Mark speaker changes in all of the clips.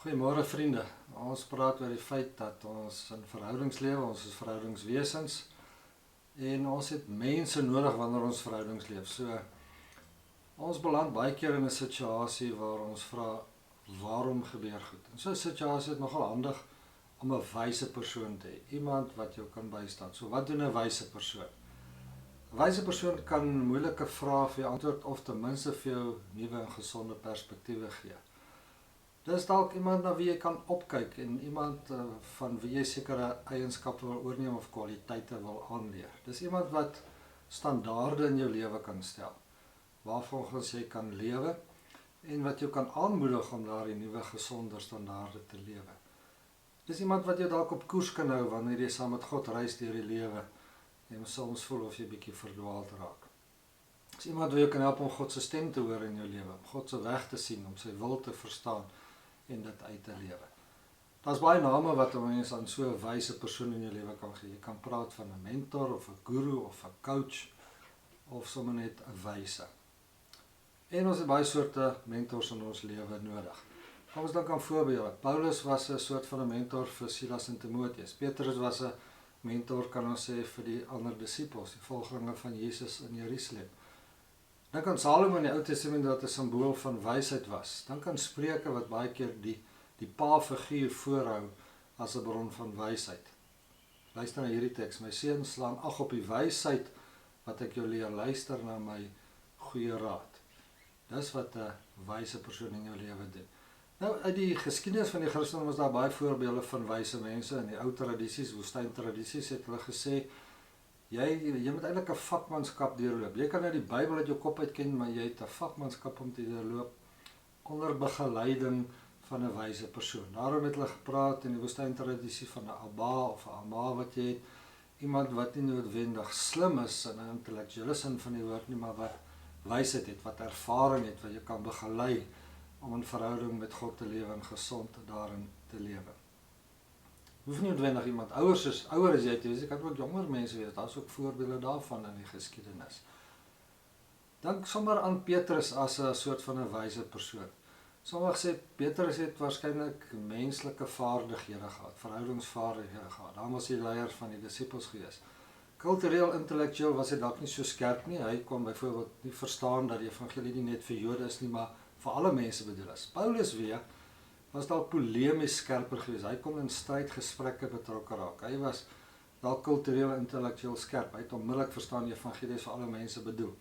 Speaker 1: Goeiemôre vriende. Ons praat oor die feit dat ons in verhoudings lewe, ons is verhoudingswesens en ons het mense nodig wanneer ons verhoudings leef. So ons beland baie keer in 'n situasie waar ons vra waarom gebeur goed. En so 'n situasie is nogal handig om 'n wyse persoon te hê, iemand wat jou kan bystaan. So wat doen 'n wyse persoon? 'n Wyse persoon kan moeilike vrae vir jou antwoord of ten minste vir jou nuwe en gesonde perspektiewe gee. Dis dalk iemand na wie jy kan opkyk en iemand van wie jy sekere eienskappe wil oorneem of kwaliteite wil aanleer. Dis iemand wat standaarde in jou lewe kan stel, waarvolgens jy kan lewe en wat jou kan aanmoedig om daardie nuwe gesonder standaarde te lewe. Dis iemand wat jou dalk op koers kan hou wanneer jy saam met God reis deur die lewe en soms voel of jy bietjie verdwaald raak. Dis iemand wat jou kan help om God se stem te hoor in jou lewe, om God se weg te sien, om sy wil te verstaan en dit uit te lewe. Daar's baie name wat 'n mens aan so 'n wyse persoon in jou lewe kan gee. Jy kan praat van 'n mentor of 'n guru of 'n coach of sommer net 'n wyse. En ons het baie soorte mentors in ons lewe nodig. Kom ons dink aan voorbeelde. Paulus was 'n soort van 'n mentor vir Silas en Timoteus. Petrus was 'n mentor, kan ons sê, vir die ander disippels, die volgelinge van Jesus in Jerusalem. Dink aan Salomo in die Ou Testament wat 'n simbool van wysheid was. Dink aan Spreuke wat baie keer die pa-figuur voorhou as 'n bron van wysheid. Luister na hierdie teks: my seun, slaan ag op die wysheid wat ek jou leer, luister na my goeie raad. Dis wat 'n wyse persoon in jou lewe doen. Nou, uit die geskiedenis van die Christendom is daar baie voorbeelde van wyse mense. In die ou tradisies, woestyntradisies, het hulle gesê jy moet eintlik 'n vakmanskap deurloop. Jy kan nou die Bybel uit jou kop uit ken, maar jy het 'n vakmanskap om te deurloop onder begeleiding van 'n wyse persoon. Daarom het hulle gepraat in die woestyntradisie van 'n Abba of 'n Amma wat jy het. Iemand wat nie noodwendig slim is in 'n intellektuele sin van die woord nie, maar wat wysheid het, wat ervaring het, wat jy kan begelei om in verhouding met God te lewe en gesond daarin te lewe. Hoef nie noodwendig iemand ouer as jy te wees, jy kan ook jonger mense wees, daar is ook voorbeelde daarvan in die geskiedenis. Dink sommer aan Petrus as 'n soort van 'n wyse persoon. Sommige sê Petrus het waarskynlik menslike vaardighede gehad, verhoudingsvaardighede gehad. Daar was hy leier van die disippels gewees. Kultureel, intellektueel was hy dalk nie so skerp nie. Hy kon byvoorbeeld nie verstaan dat die evangelie nie net vir Jode is nie, maar vir alle mense bedoel is. Paulus was dalk polemies skerper geweest. Hy kon in strydgesprekke betrokke raak. Hy was dalk kultureel intellektueel skerp. Hy het onmiddellik verstaan die evangelie is vir alle mense bedoel.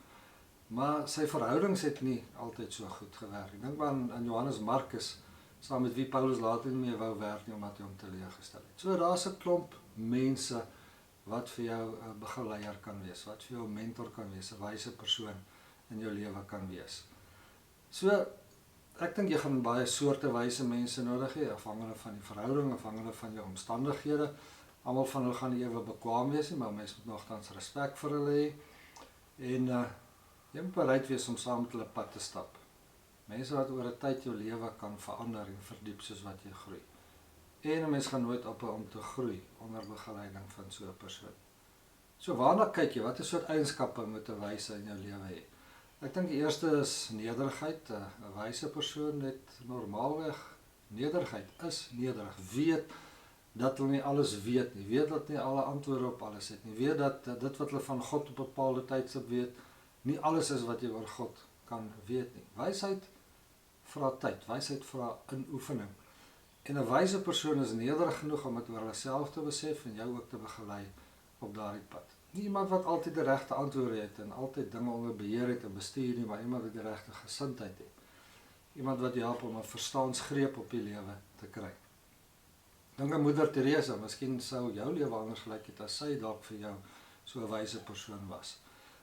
Speaker 1: Maar sy verhoudings het nie altyd so goed gewerk. Ek dink maar aan Johannes Markus, saam met wie Paulus later nie meer wou werk nie omdat hy hom teleurgestel het. So daar's 'n klomp mense wat vir jou 'n begeleier kan wees, wat vir jou 'n mentor kan wees, 'n wyse persoon in jou lewe kan wees. So ek dink jy gaan baie soorte wyse mense nodig hê, afhangende van die verhouding, afhangende van jou omstandighede. Almal van hulle gaan nie ewe bekwaam wees nie, maar mense moet nogtans respek vir hulle hê. En jy moet bereid wees om saam met hulle pad te stap. Mense wat oor 'n tyd jou lewe kan verander en verdiep soos wat jy groei. En 'n mens gaan nooit ophou om te groei onder begeleiding van so 'n persoon. So waarna kyk jy? Watter soort eienskappe moet 'n wyse in jou lewe hê? Ek dink die eerste is nederigheid. 'n Wyse persoon het normaalweg nederigheid, is nederig, weet dat hulle nie alles weet nie, weet dat nie alle antwoorde op alles het nie, weet dat dit wat hulle van God op 'n bepaalde tydstip weet, nie alles is wat jy oor God kan weet nie. Wysheid vra tyd, wysheid vra inoefening. En 'n wyse persoon is nederig genoeg om dit oor hulle self te besef en jou ook te begelei op daardie pad. Nie iemand wat altyd die regte antwoorde het en altyd dinge onder beheer het en bestuur nie, maar iemand wat die regte gesindheid het. Iemand wat jou help om 'n verstaansgreep op die lewe te kry. Dink aan Moeder Teresa, miskien sou jou lewe anders gelyk het as sy dalk vir jou so 'n wyse persoon was.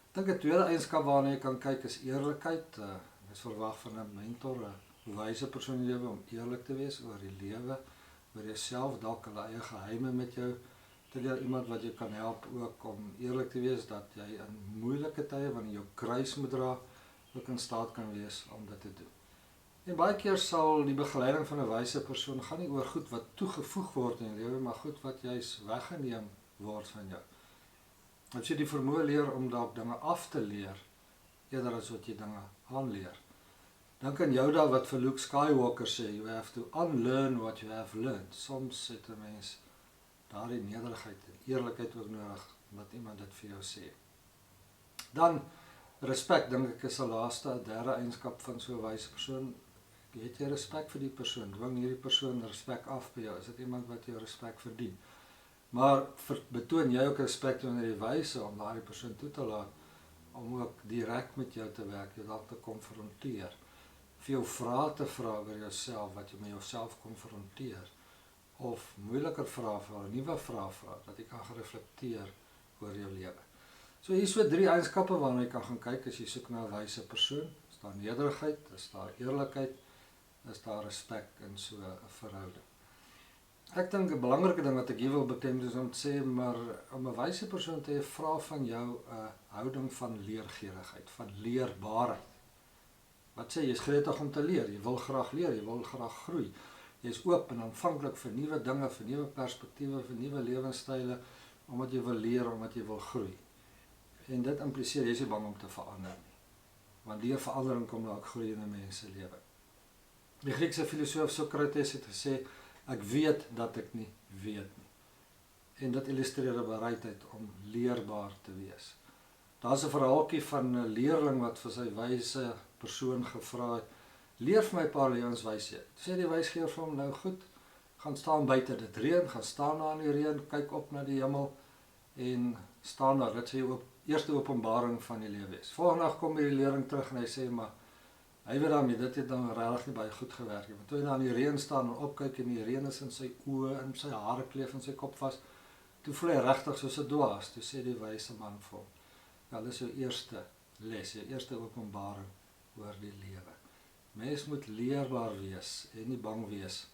Speaker 1: Ek dink 'n tweede eienskap waarna jy kan kyk is eerlikheid. Mens verwag van 'n mentor, 'n wyse persoon in die lewe om eerlik te wees oor die lewe, oor jouself, dalk hulle eie geheime met jou te deel. Iemand wat jou kan help ook om eerlik te wees dat jy in moeilike tye wanneer jy jou kruis moet dra, ook in staat kan wees om dit te doen. En baie keer sal die begeleiding van 'n wyse persoon gaan nie oor goed wat toegevoeg word in jou lewe, maar goed wat juis weggeneem word van jou. Dat jy die vermoë leer om dalk dinge af te leer, eerder as wat jy dinge aanleer. Dink aan jou daar wat vir Luke Skywalker sê, you have to unlearn what you have learned. Soms het 'n mens daardie nederigheid en eerlikheid ook nodig, omdat iemand dit vir jou sê. Dan, respek, dink ek is 'n laaste, derde eienskap van so 'n wyse persoon. Het jy respek vir die persoon? Dwing hierdie persoon respek af by jou? Is dit iemand wat jou respek verdien? Maar betoon jy ook respek wanneer jy wyse om daardie persoon toe te laat, om ook direk met jou te werk, jou dalk te konfronteer, vir jou vrae te vra oor jouself, wat jy met jouself konfronteer, of moeiliker vrae vra, nuwe vrae vra, dat jy kan gereflekteer oor jou lewe. So hier is so 3 eienskappe waarna jy kan gaan kyk as jy soek na 'n wyse persoon. Is daar nederigheid, is daar eerlikheid, is daar respek in so 'n verhouding. Ek dink 'n belangrike ding wat ek hier wil bekend is om te sê, maar om 'n wyse persoon te hê, vra van jou 'n houding van leergierigheid, van leerbaarheid. Wat sê, jy is gretig om te leer, jy wil graag leer, jy wil graag groei. Jy is oop en aanvanklik vir nuwe dinge, vir nuwe perspektiewe, vir nuwe lewenstyle, omdat jy wil leer, omdat jy wil groei. En dit impliseer, jy is nie bang om te verander nie. Want deur verandering kom daar ook groei in 'n mens se lewe. Die Griekse filosoof Sokrates het gesê, ek weet dat ek nie weet nie. En dit illustreer 'n bereidheid om leerbaar te wees. Daar's 'n verhaaltjie van 'n leerling wat vir sy wyse persoon gevra het, leer vir my 'n paar lewenswysheid. Sê die wysgeer vir hom, nou goed, gaan staan buite, dit reën, gaan staan daar in die reën, kyk op na die hemel en staan daar, dit sê jou eerste openbaring van die lewe is. Volgende dag kom die leerling terug en hy sê, maar hy weet daarmee, dit het dan regtig nie baie goed gewerk. Want toe hy daar in die reën staan en opkyk en die reën is in sy oë, in sy hare kleef in sy kop vas, toe voel hy regtig soos 'n dwaas. Toe sê die wyse man vir hom, ja, dis jou eerste les, jou eerste openbaring oor die lewe. Mens moet leerbaar wees en nie bang wees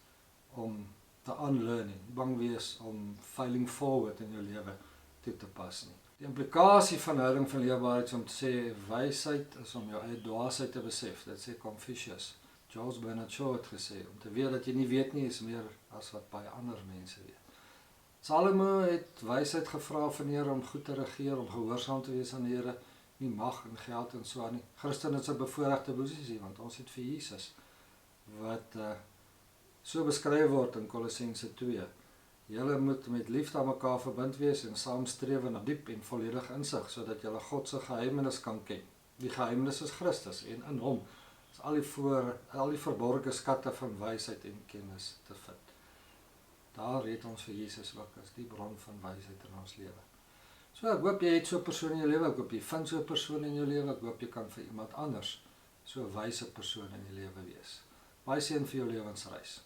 Speaker 1: om te unlearn nie, bang wees om failing forward in jou lewe toe te pas nie. Die implikasie van houding van leerbaarheid is om te sê, wysheid is om jou eie dwaasheid te besef. Dit sê Confucius. Charles Bernard Shaw het gesê, om te weet dat jy nie weet nie, is meer as wat baie ander mense weet. Salomo het wysheid gevra van die Here om goed te regeer, om gehoorsaam te wees aan die Here, nie mag en geld en so aan nie. Christen is 'n bevoorregte posisie, want ons het vir Jesus, wat so beskryf word in Kolossense 2. Julle moet met liefde aan mekaar verbind wees en saam streef na diep en volledige insig, sodat julle God se geheimenis kan ken. Die geheimenis is Christus en in hom is al die verborgde skatte van wysheid en kennis te vind. Daar het ons vir Jesus ook as die bron van wysheid in ons lewe. So ek hoop jy het so 'n persoon in jou lewe, ek hoop jy vind so 'n persoon in jou lewe, ek hoop jy kan vir iemand anders so 'n wyse persoon in jou lewe wees. Baie seën vir jou lewensreis.